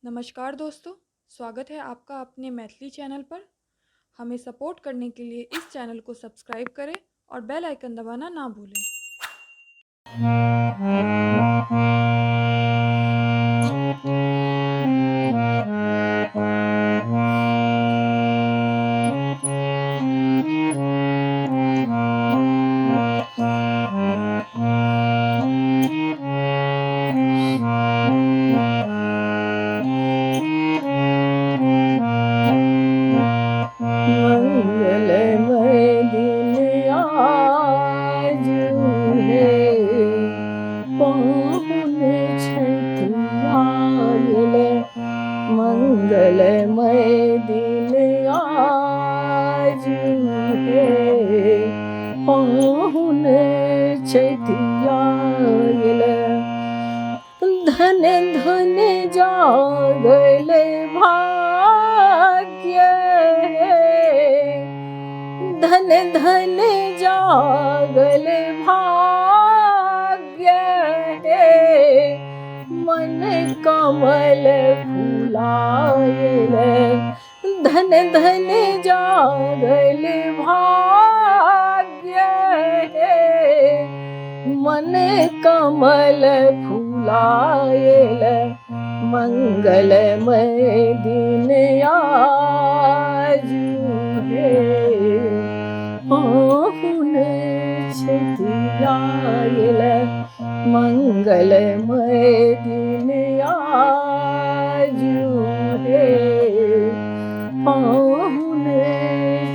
नमस्कार दोस्तों, स्वागत है आपका अपने मैथिली चैनल पर। हमें सपोर्ट करने के लिए इस चैनल को सब्सक्राइब करें और बेल आइकन दबाना ना भूलें। मंगलमय दिन आज है, पाहुन छठियायल। मंगलमय दिन आज है, पाहुन छठियायल। धन धन जागल भाग्य है, धन धन जागल भाग्य है। मन कमल फुलायल, धन धन जागल भाग्य है। मन कमल फुलायल, मंगलमय दिन आज है, पाहुन छठियायल। मंगलमय दिन आज है, पाहुन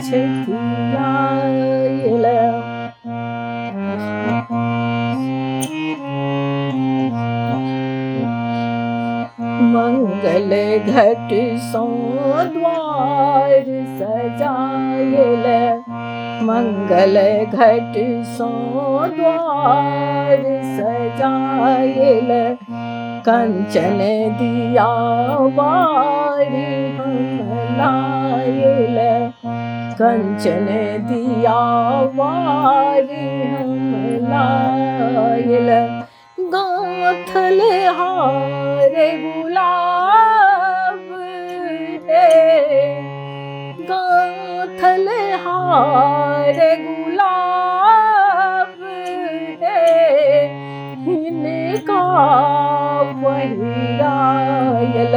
छठियायल। मंगल घट सो द्वार सजायल, मंगल घट सो द्वार सजायल। कंचन दिया बारी हम लायल, कंचन दिया बारी हम लायल। गाथल हार गुलाब है, गाथल हार गुलाब है। हिनका पहिरायल,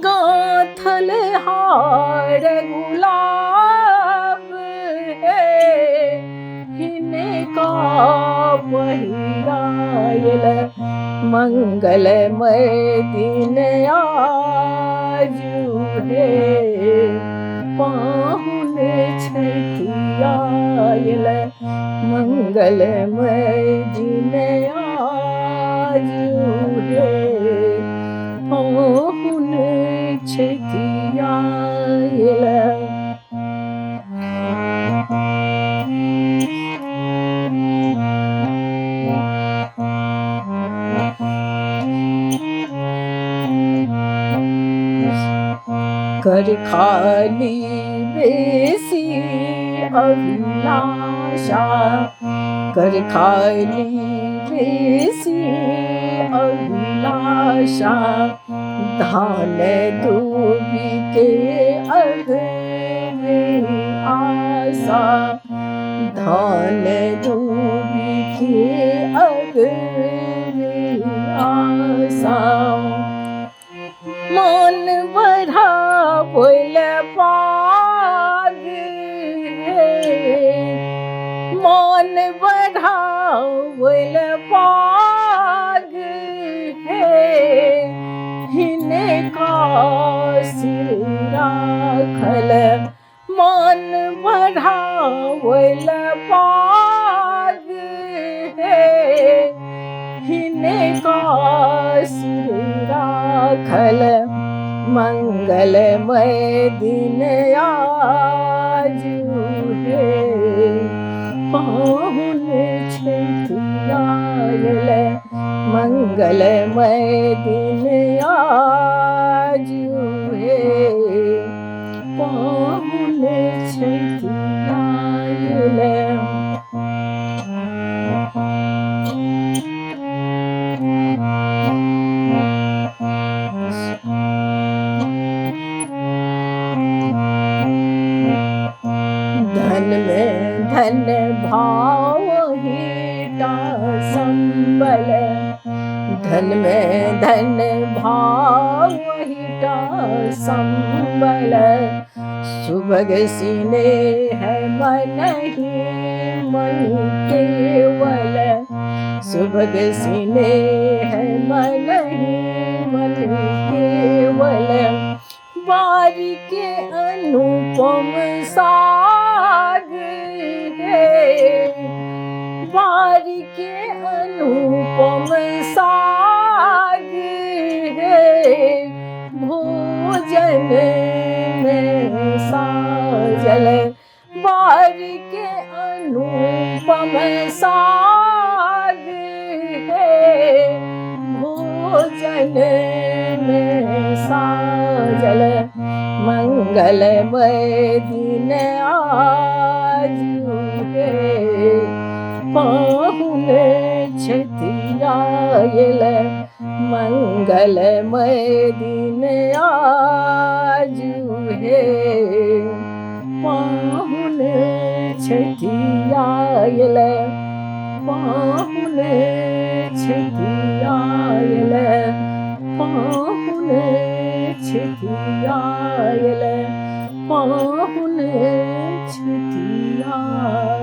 गाथल हार गुलाब है। हिनका पहिरायल, मंगलमय दिन आज है, पाहुन छठियायल। मंगलमय दिन आज है, पाहुन छठियायल। कर खाली बेसी अभिलाषा, कर खाली बेसी अभिलाषा। धान दूबी के अग्नि आशा, धान दूबी के अग्नि आशा। मन बढ़ा बोल पाग है, मन बढ़ा बोल पाग है। हिनका सिर राखल, मन बढ़ा बोल पाग है। हिनका सिर राखल, मंगलमय दिन आज है, पाहुन छठियायल। मंगलमय दिन आज है, पाहुन छठियायल। धन भाव हीटा संबल, धन में धन भाव हीटा संबल, सुभग सीने है मन ही मन केवल, सुभग सीने है मन ही मन केवल, बारी के अनुपम साग है, बारी के अनुपम साग है, भोजन में साजल, बारी के अनुपम साग है, भोजन में साजल, मंगलमय दिन आज है, पाहुन छठियायल, मंगलमय दिन आज है, पाहुन छठियायल, पाहुन छठियायल, पाहुन छठियायल, पाहुन छठियायल।